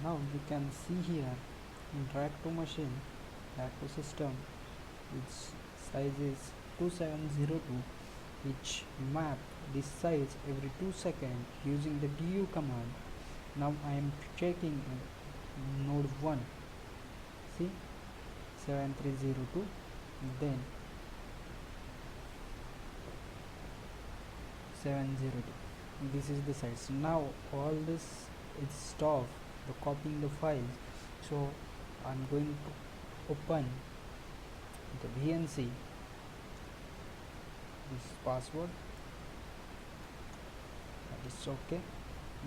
Now we can see here in rack 2 machine, rack 2 system, its size is 2702, which map this size every 2 seconds using the du command. Now I am checking node 1, see 7302, then 702. This is the size. Now all this is stopped the copying the files, so I'm going to open the VNC, this password, that is okay.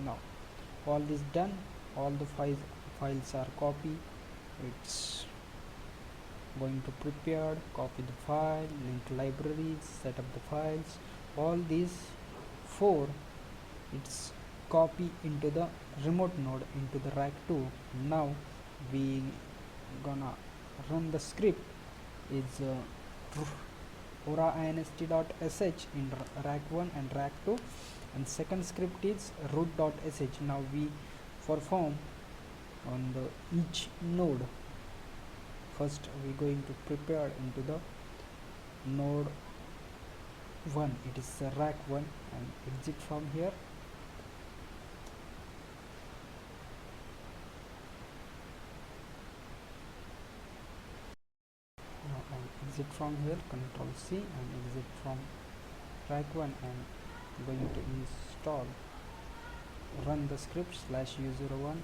Now all this done, all the files are copied. It's going to prepare, copy the file, link libraries, set up the files, all these 4 it's copy into the remote node into the rack 2. Now we gonna run the script is inst.sh in rack 1 and rack 2, and second script is root.sh. now we perform on the each node. First we going to prepare into the node 1, it is rack 1, and exit from here. Now I exit from here, control C, and exit from rack 1, and going to install, run the script /u01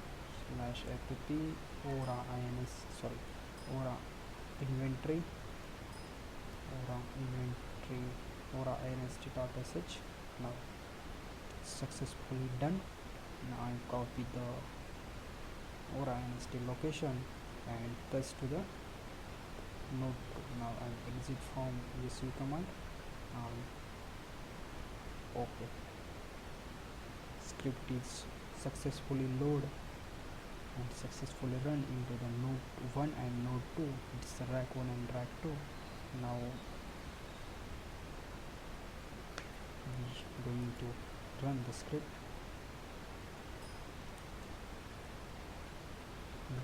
/app aura inventory aura inst.sh. Now successfully done. Now I copy the aura inst location and press to the node 2. Now I exit from esxi command. Okay, script is successfully loaded and successfully run into the node 1 and node 2. It's the rack 1 and rack 2. Now we going to run the script.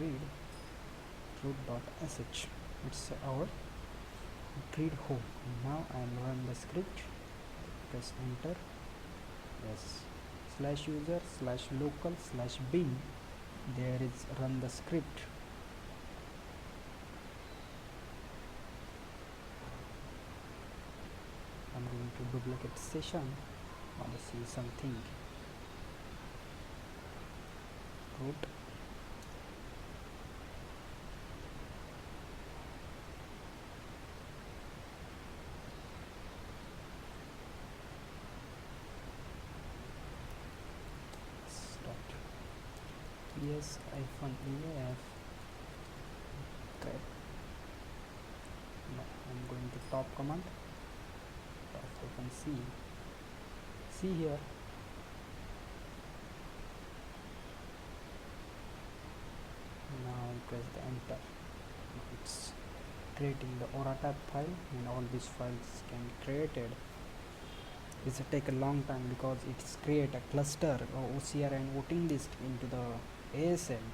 Read root.sh, it's our read home. Now I'll run the script, press enter. Yes, /user /local/bin, there is run the script. I'm going to duplicate session. I want to see something. Root -ef. Okay. Now I'm going to top command. You can see here. Now press the enter. Now it's creating the aura tab file, and all these files can be created. This will take a long time because it's create a cluster OCR and voting list into the ASM.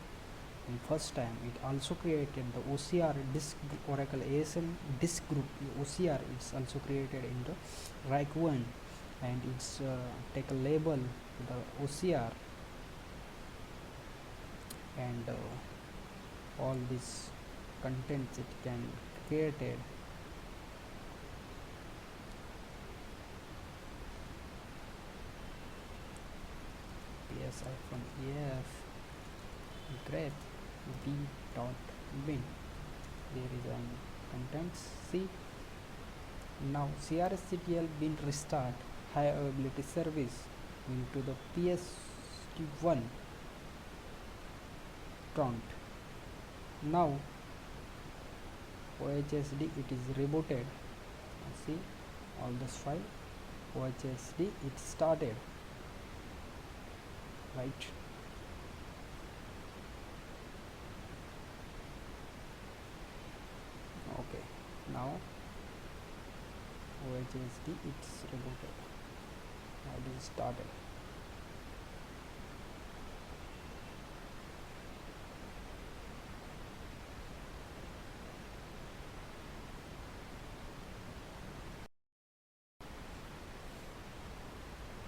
And first time it also created the OCR disk Oracle ASM disk group OCR. It's also created in the rack 1, and it's take a label to the OCR, and all these contents it can created. ps-ef grep b.bin, there is an contents. See, now crstl bin restart high availability service into the pst1 prompt. Now ohsd it is rebooted. See all this file ohsd it started, right? Okay, now ohsd it's rebooted. Now it is started.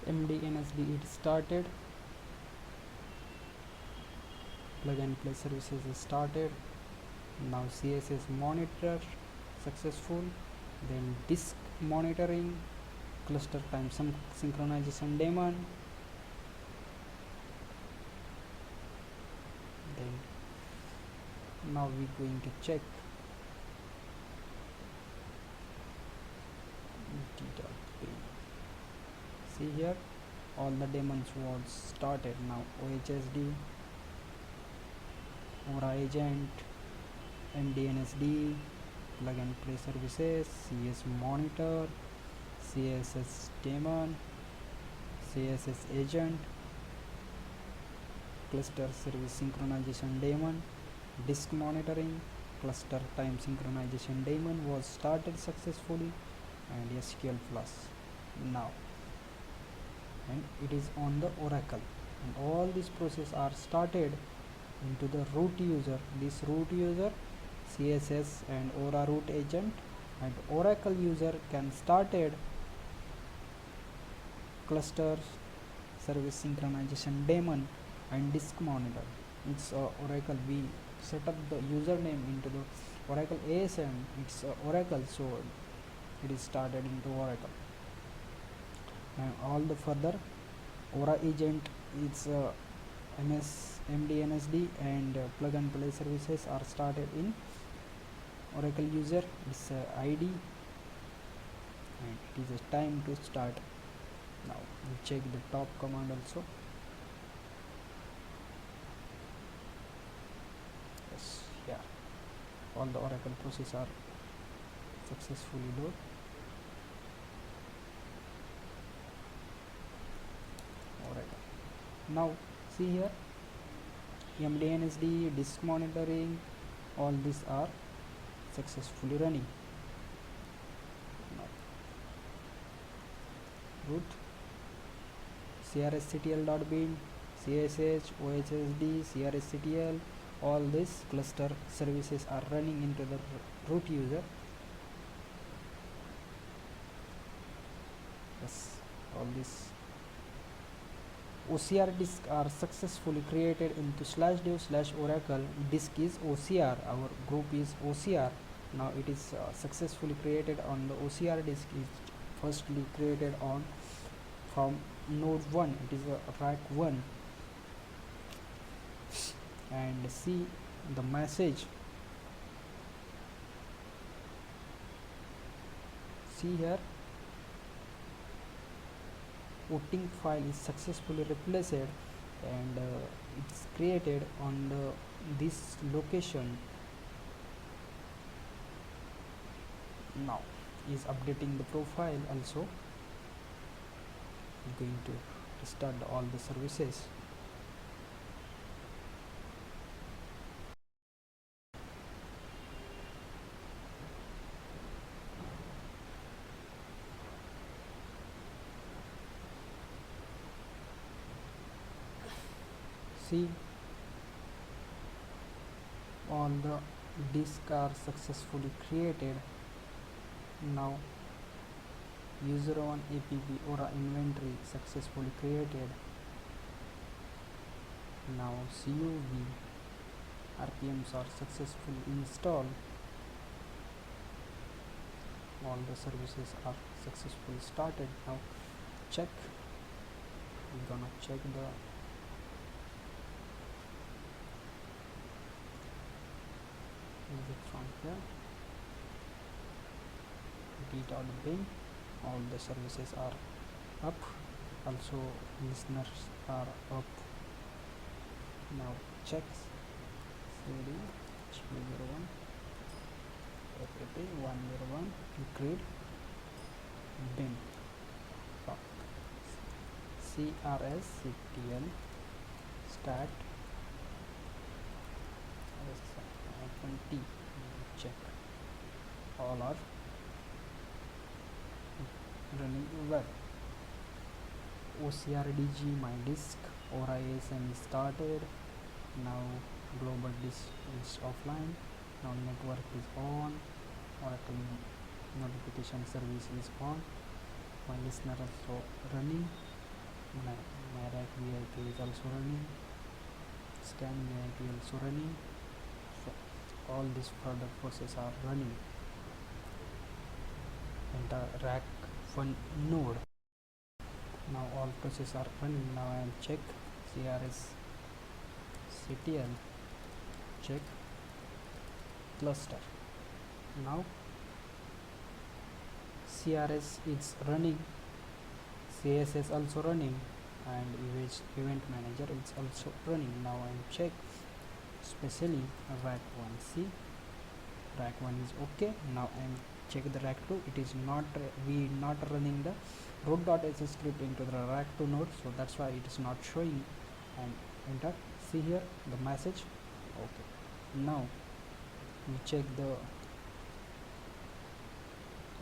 MDNSD it started, plug and play services is started. Now CSS monitor successful, then disk monitoring, cluster time synchronization daemon, then now we're going to check d.p. See here all the daemons was started. Now OHSD, Aura agent, MDNSD, plug and play services, CS monitor, CSS daemon, CSS agent, cluster service synchronization daemon, disk monitoring, cluster time synchronization daemon was started successfully, and SQL Plus now, and it is on the Oracle, and all these process are started into the root user. This root user CSS and Aura root agent and Oracle user can started cluster service synchronization daemon and disk monitor. It's Oracle. We set up the username into the Oracle ASM. It's Oracle, so it is started into Oracle. And all the further Aura agent, it's MDNSD and plug and play services are started in Oracle user. It's ID, and it is a time to start. Now we check the top command also. Yes, yeah, all the Oracle processes are successfully loaded. Alright, now see here MDNSD, disk monitoring, all these are successfully running. Now, root crstl.bin, CSH, OHSD, crstl, all these cluster services are running into the root user. Yes, all these OCR disks are successfully created into /dev/oracle. Disk is OCR, our group is OCR. Now it is successfully created on the OCR disk. Is firstly created on from node 1, it is a rack 1, and see the message. See here, voting file is successfully replaced, and it's created on this location. Now is updating the profile also. I'm going to restart all the services. See, all the disks are successfully created. Now user1 app Aura inventory successfully created. Now CUV RPMs are successfully installed. All the services are successfully started. Now check, we're gonna check the from here, d.bin, all the services are up, also listeners are up. Now check cd hp01 app101 create bin crstl start T. Check all are running well. OCRDG my disk, Aura ASM is started. Now global disk is offline. Now network is on. Oracle notification service is on. My listener also running. my rack VIP is also running, scan VIP also running. So all these further processes are running in the rack 1 node. Now all processes are running. Now I will check CRS CTL, check cluster. Now CRS is running, CSS also running, and event manager is also running. Now I will check especially rack 1. See, rack 1 is okay. Now I am check the rack 2. It is not we not running the root.sh script into the rack 2 node, so that's why it is not showing. And enter. See here the message. Okay. Now we check the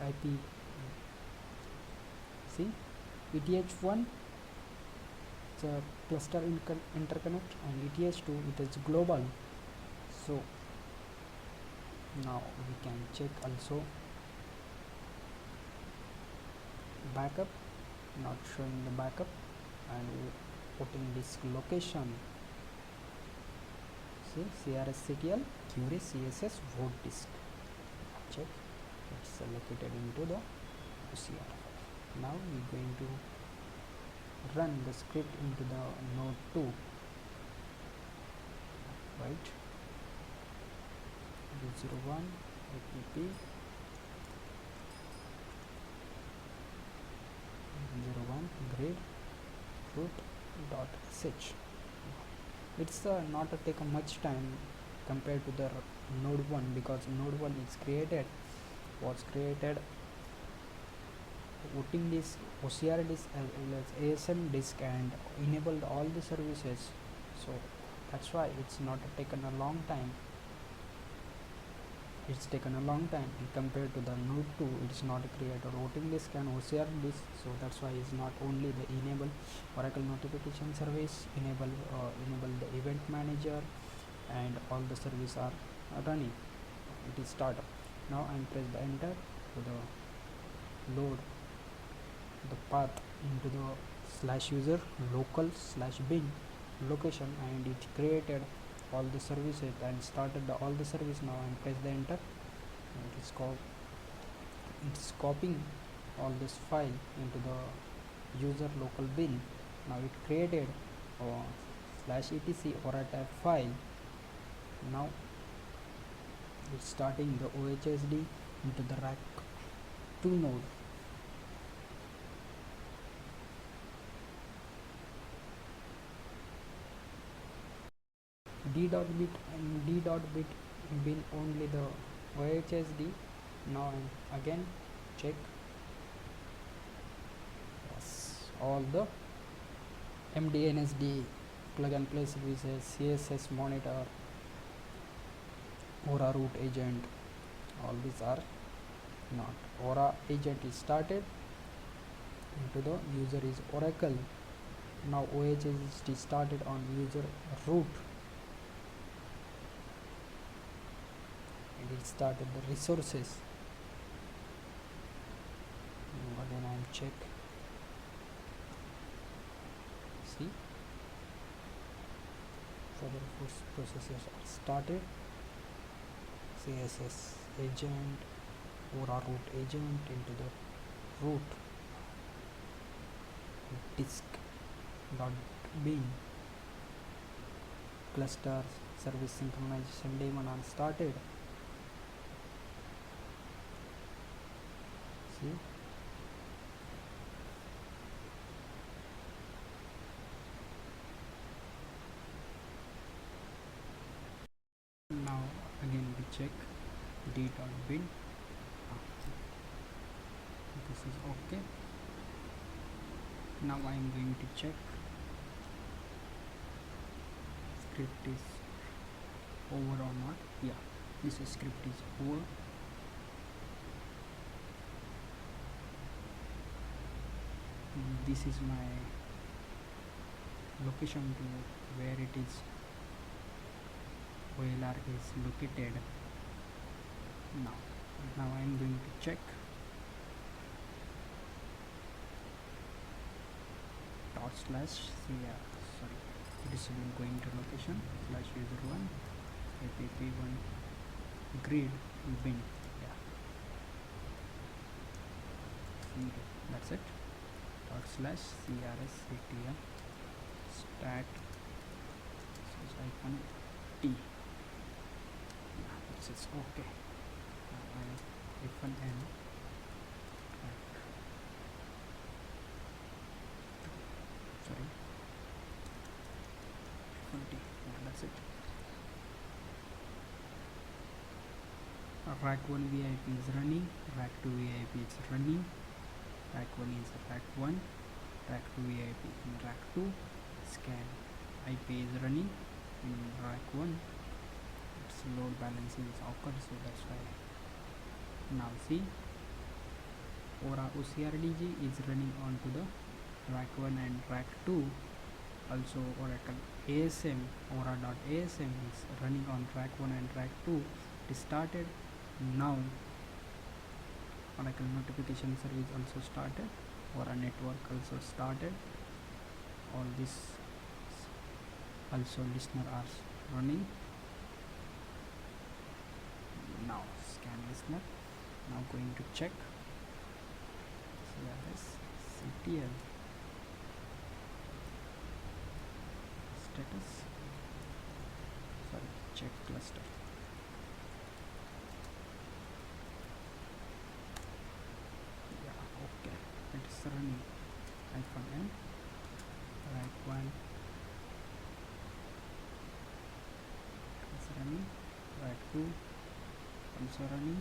IP. See, ETH1 it's a cluster interconnect, and ETH2 it is global. So now we can check also backup, not showing the backup, and putting disk location. See, CRSCTL query CSS vote disk, check, it's located into the OCR. Now we're going to run the script into the node 2, right? 201 app 01 grid root.sh. It's not take much time compared to the node 1, because node 1 is was created voting disk, OCR disk as well as ASM disk, and enabled all the services. So that's why it's not taken a long time. It's taken a long time compared to the node 2. It's not created voting disk and OCR disk, so that's why it's not only the enable Oracle notification service, enable the event manager, and all the services are running. It is started. Now I press the enter to the load the path into the /user local/bin location, and it created all the services and started all the service. Now and press the enter. It's copying all this file into the user local bin. Now it created /etc or a tab file. Now it's starting the OHSD into the rack 2 node. d.bit and d.bit bin only the OHSD. Now again check all the MDNSD plug and play services, CSS monitor, Aura root agent, all these are not. Aura agent is started into the user is Oracle. Now OHSD started on user root, and it started the resources. Again I am check. See, further processes are started. CSS agent, Aura root agent into the root disk dot bin cluster service synchronization daemon are started. See, now again we check d.bin. This is okay. Now I am going to check script is over or not. Yeah, this script is over. This is my location to where it is OLR is located. Now I am going to check dot slash sorry, disable going to location slash user1 app1 grid bin. Yeah, that's it. Dot slash crsctl stat hyphen t. Yeah, this is okay. Hyphen n sorry hyphen t. Yeah, that's it. Rack 1 VIP is running, Rack 2 VIP is running, Rack 1 is Rack 1, Rack 2 VIP in Rack 2, scan IP is running in Rack 1, its load balancing is occurred, so that's why. Now see, Aura OCRDG is running onto the Rack 1 and Rack 2. Also Oracle ASM, Aura.asm is running on Rack 1 and Rack 2. It is started. Now Oracle notification service also started, Aura network also started. All this also listener are running. Now scan listener. Now going to check CRS CTL status. Sorry, check cluster. Yeah, okay, it is running. Hyphen n Rack 1 is running, Rack 2 also running,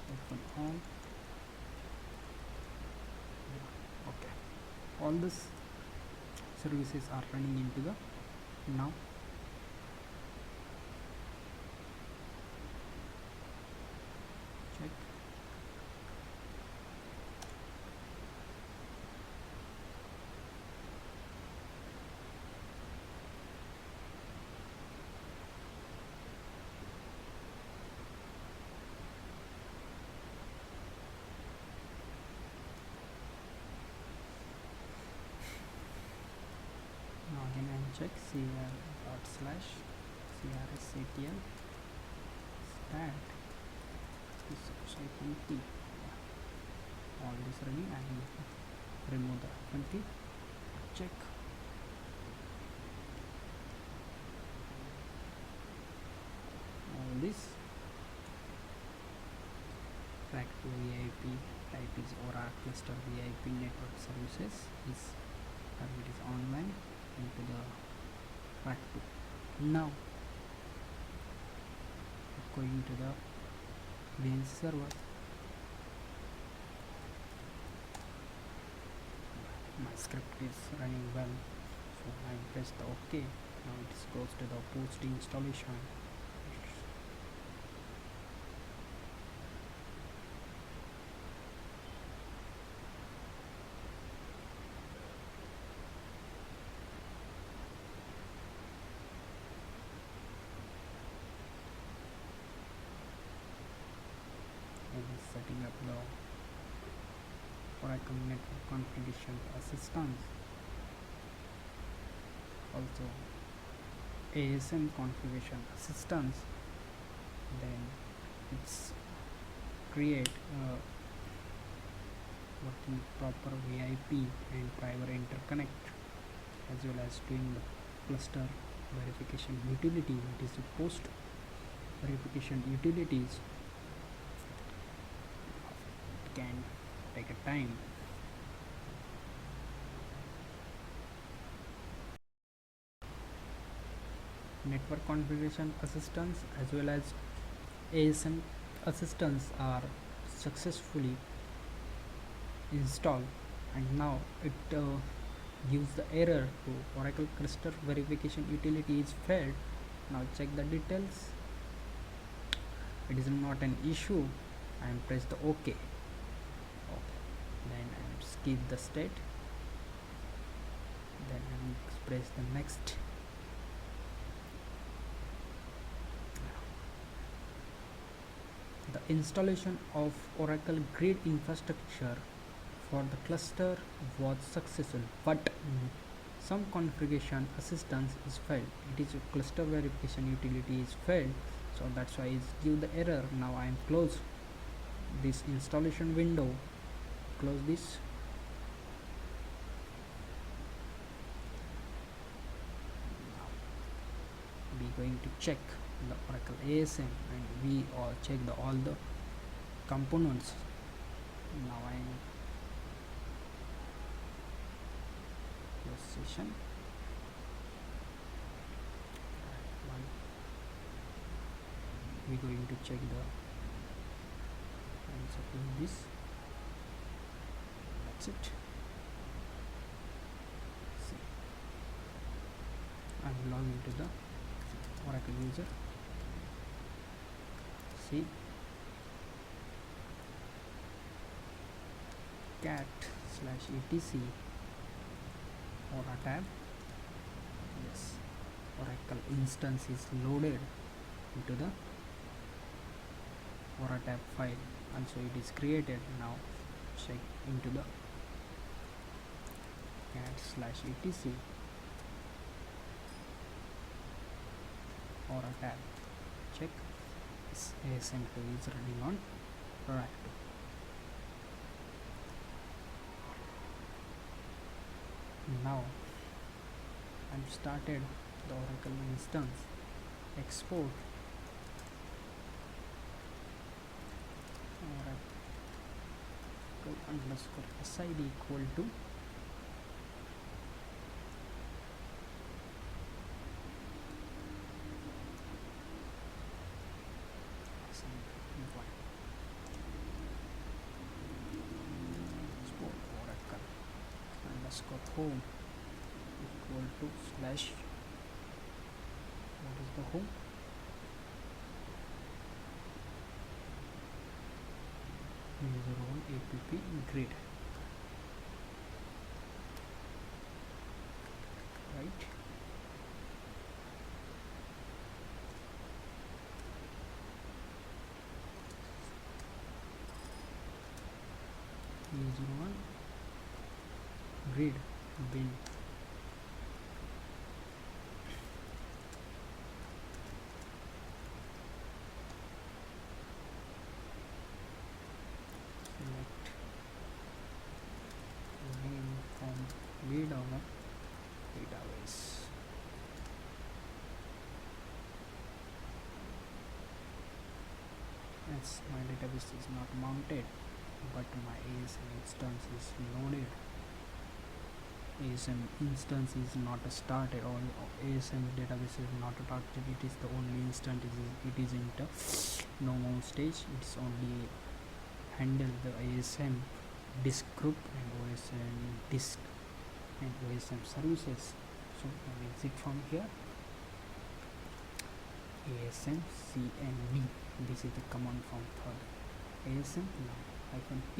hyphen on. Yeah, okay, all these services are running into the now. Check. Now again I check cr dot slash crsctl stat hyphen t. All this running, I will remove the hyphen t. Check. All this Rack 2 VIP type is Aura cluster VIP network services is it is online into the Rack 2. Now going to the VNC server. My script is running well, so I press the OK. Now it goes to the post installation. Setting up the Oracle network configuration assistance, also ASM configuration assistance. Then it's create working proper VIP and private interconnect, as well as doing the cluster verification utility. It is the post verification utilities. Can take a time. Network configuration assistance as well as ASM assistance are successfully installed, and now it gives the error to Oracle cluster verification utility is failed. Now check the details. It is not an issue, and press the OK. Then I skip the state, then I press the next. The installation of Oracle Grid infrastructure for the cluster was successful, but some configuration assistance is failed. It is a cluster verification utility is failed, so that's why it's give the error. Now I am close this installation window, close this. We going to check the Oracle ASM, and we all check all the components. Now I am close session. We going to check the and suppose this. That's it. See, I will log into the Oracle user. See, cat/etc Aura tab. Yes, Oracle instance is loaded into the Aura tab file, and so it is created. Now check into the cat/etc Aura tab. Check this ASM2 is running on rack 2. Now I've started the Oracle instance. Export Oracle underscore SID equal to export Oracle underscore home equal to slash, what is the home? User 1 app grid, right? User 1 grid bin. Read our database. Yes, my database is not mounted, but my ASM instance is loaded. ASM instance is not started, or ASM database is not started. It is the only instance. It is in the normal stage. It's only handle the ASM disk group and OSM disk and OSM services. So I exit from here. ASM cmd. This is the command from third. ASM now -p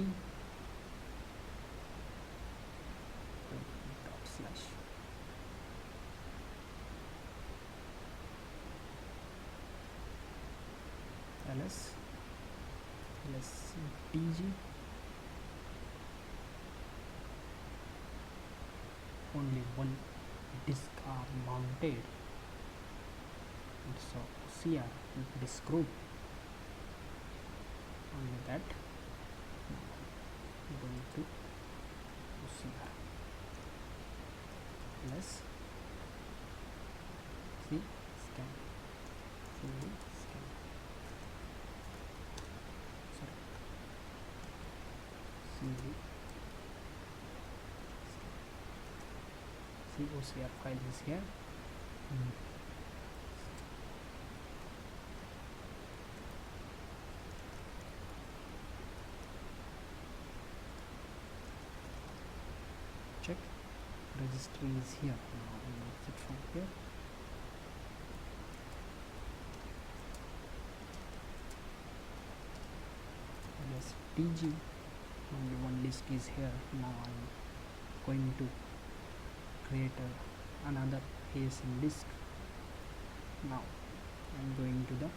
dot slash ls dg only one disk are mounted, so CR disk group only that. Going to CR plus see scan fully scan, sorry CV OCR file is here. Check registry is here. Now I will exit from here. Yes, TG only one disk is here. Now I am going to create another ASM disk. Now I am going to the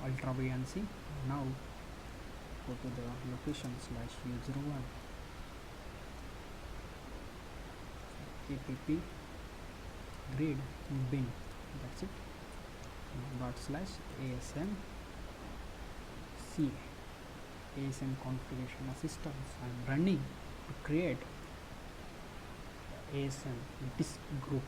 ultra VNC. Now go to the location slash u01 app grid bin, that's it. Dot slash asm ca asm configuration assistance. I'm running to create asm disk group.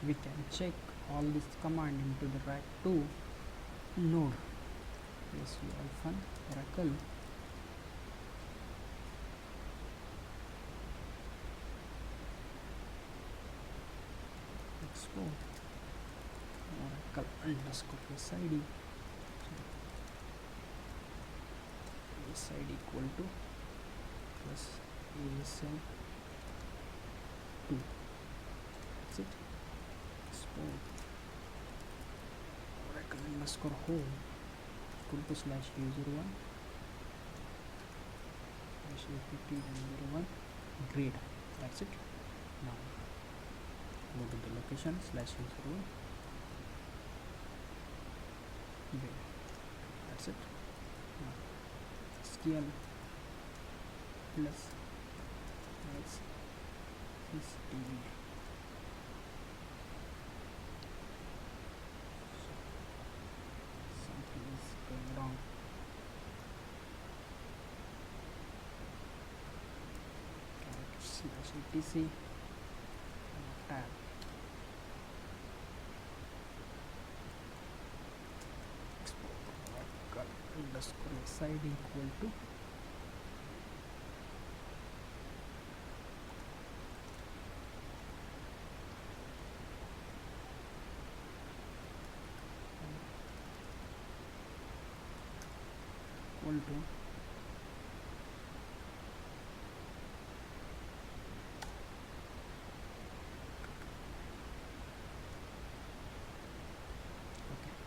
We can check all this command into the rack2 node. Yes, we all fun Oracle export Oracle underscore SID, SID equal to plus ASM 2, that's it. Export Oracle underscore home equal to slash u01 slash apt101 grid, that's it. Now go to the location slash u01 grid, that's it. Now scale plus x is tv. Something is going wrong. Slash etc tab export Oracle underscore SID equal to okay,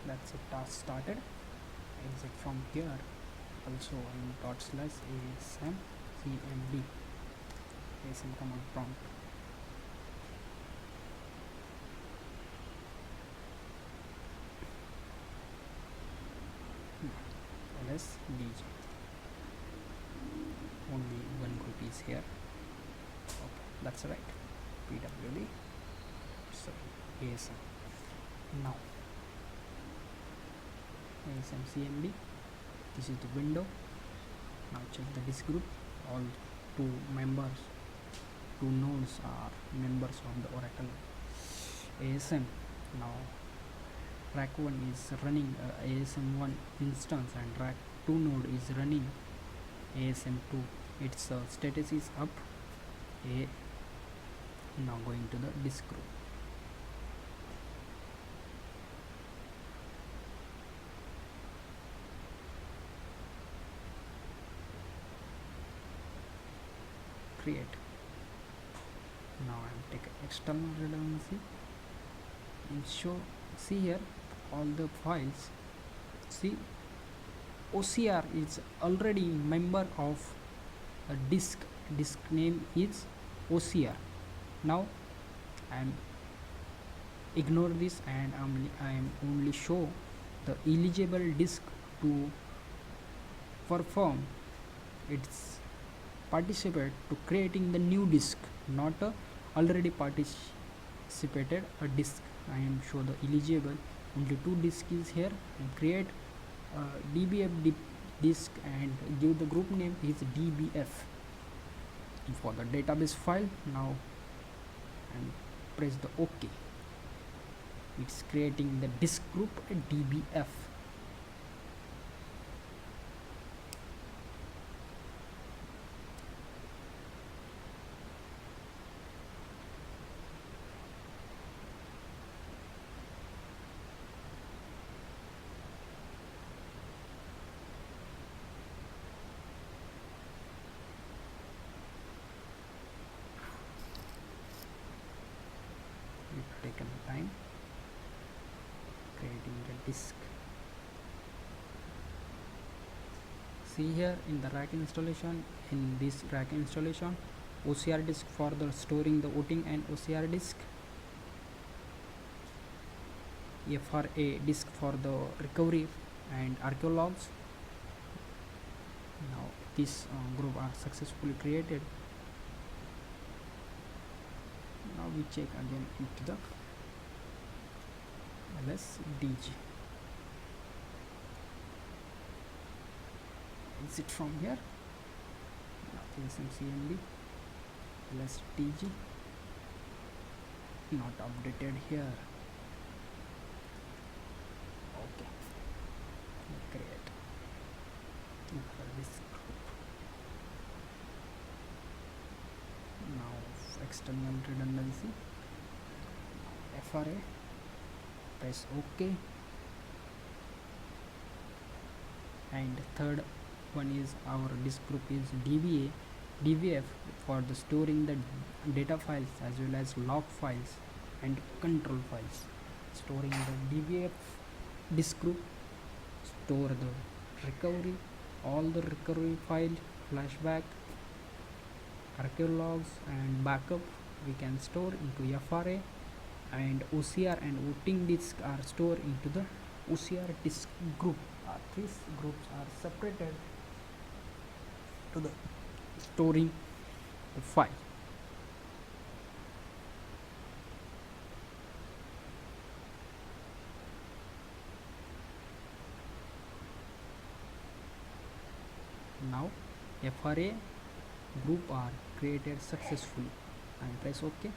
that's it. Task started. Exit from here. Also in dot slash asm cmd asm command prompt. ls dj, only one group is here. Okay, that's right. pwd sorry asm. Now asm cmd, this is the window. Now check the disk group. All two nodes are members of the Oracle asm. Now rack 1 is running asm1 instance and rack 2 node is running asm2. Its status is up. Now going to the disk group. Create. Now I am taking external redundancy and see here all the files. See, OCR is already member of a disk name is OCR. Now I am ignore this and I am only show the eligible disk to perform its participate to creating the new disk, not already participated a disk. I am show the eligible only two disk is here, and create dbf disk and give the group name is dbf for the database file. Now and press the OK. It's creating the disk group dbf. Taken time. disk. See here in the rack installation, in this rack installation, OCR disk for the storing the voting and OCR disk, FRA disk for the recovery and archaeologs. Now this group are successfully created. Now we check again into the LSDG. Exit from here. Now SMCMB LSDG not updated here. Okay, create this group. Now external redundancy, FRA, press OK. And third one is our disk group is DVF for the storing the data files as well as log files and control files. Storing the DVF disk group store the recovery, all the recovery file, flashback, archaeologs and backup we can store into FRA, and OCR and voting disk are stored into the OCR disk group. These groups are separated to the storing the file. Now FRA group are created successfully and press OK.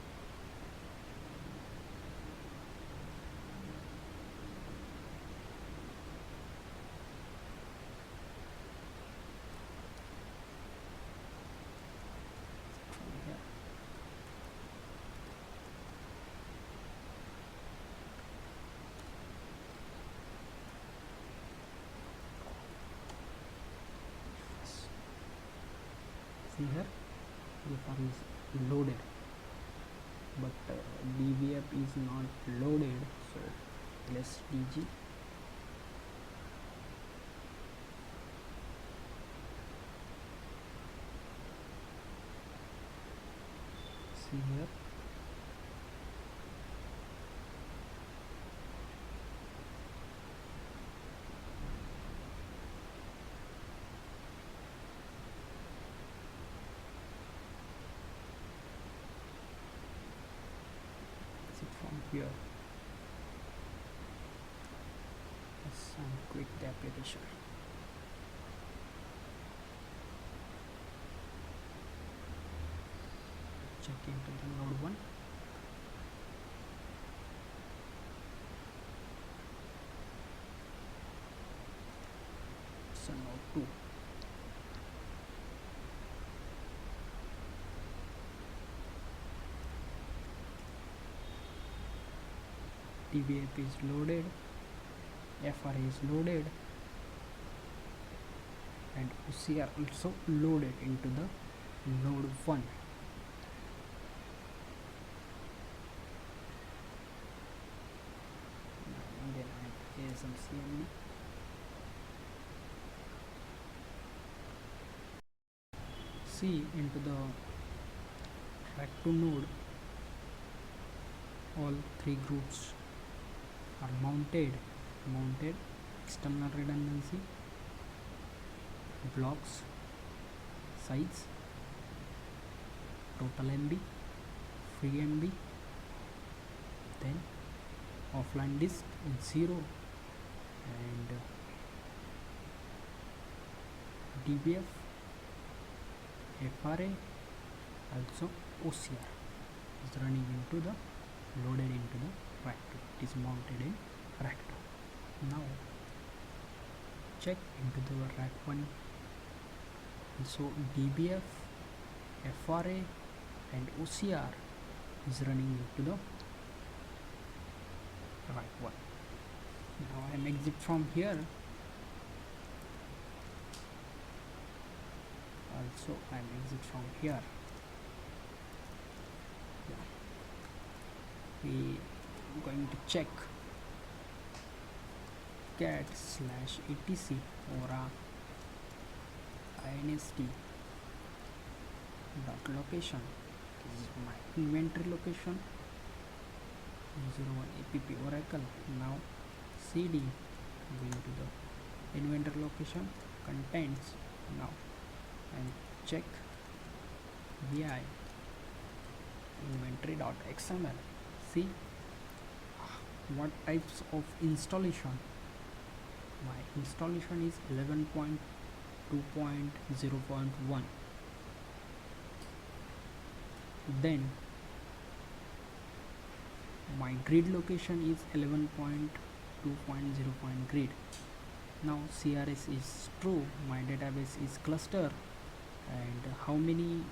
See here, FR is loaded, but DVF is not loaded, so let's DG. See here, from here. Let's quit the application. Check into the node 1. So node 2. DVF is loaded, FRA is loaded, and OCR also loaded into the node 1. Again I have SMCMB. See into the track 2 node, all three groups are mounted, external redundancy, blocks, size, total MB, free MB, then offline disk is 0, and DBF, FRA, also OCR is running into the loaded into the rack 2. It is mounted in rack 2. Now check into the rack 1. So DBF, FRA and OCR is running into the rack 1. Now I am exit from here. Also I am exit from here. We going to check cat slash etc aura inst dot location. This is my inventory location 01 app oracle. Now cd going to the inventory location contents now and check vi inventory.xml. See what types of installation. My installation is 11.2.0.1. Then my grid location is 11.2.0. grid. Now CRS is true, my database is cluster, and how many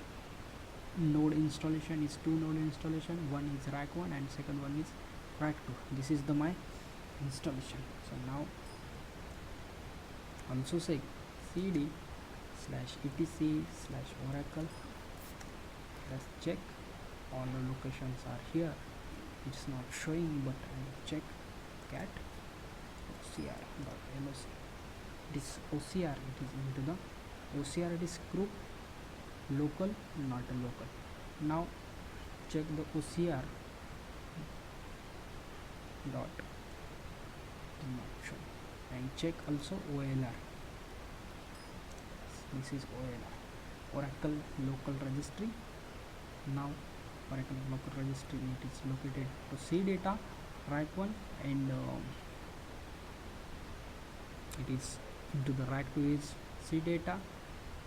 node installation is 2 node installation, one is rack 1 and second one is rack 2. This is the my installation. So now also say cd slash etc slash oracle. Let's check all the locations are here. It's not showing, but I check cat ocr.loc. This OCR, it is into the OCR disk group, local, not a local. Now check the OCR dot option and check also OLR. This is OLR, Oracle local registry. Now Oracle local registry, it is located to C data rack 1 and it is into the rack 2 is C data,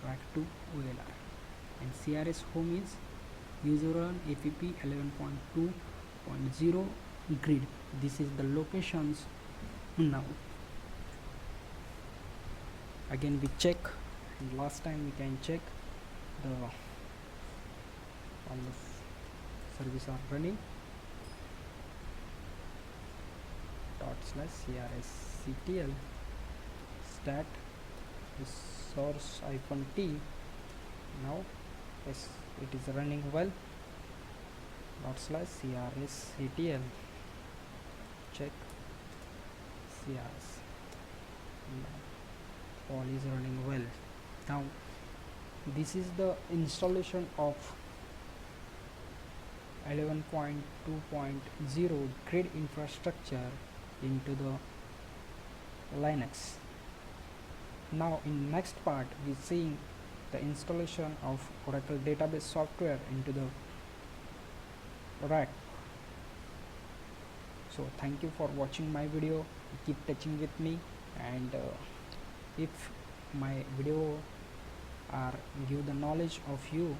rack 2 OLR, and CRS home is user1 app 11.2.0 grid. This is the locations. Now again we check, and last time we can check the all the service are running /crsctl stat resource -t. Now yes, it is running well. /crsctl check crs. Now all is running well. Now this is the installation of 11.2.0 grid infrastructure into the Linux. Now in next part we seeing the installation of Oracle database software into the rack. So thank you for watching my video. Keep touching with me, and if my video are give the knowledge of you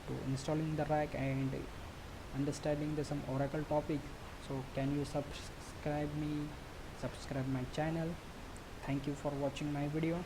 to installing the rack and understanding the some Oracle topic, so can you subscribe my channel. Thank you for watching my video.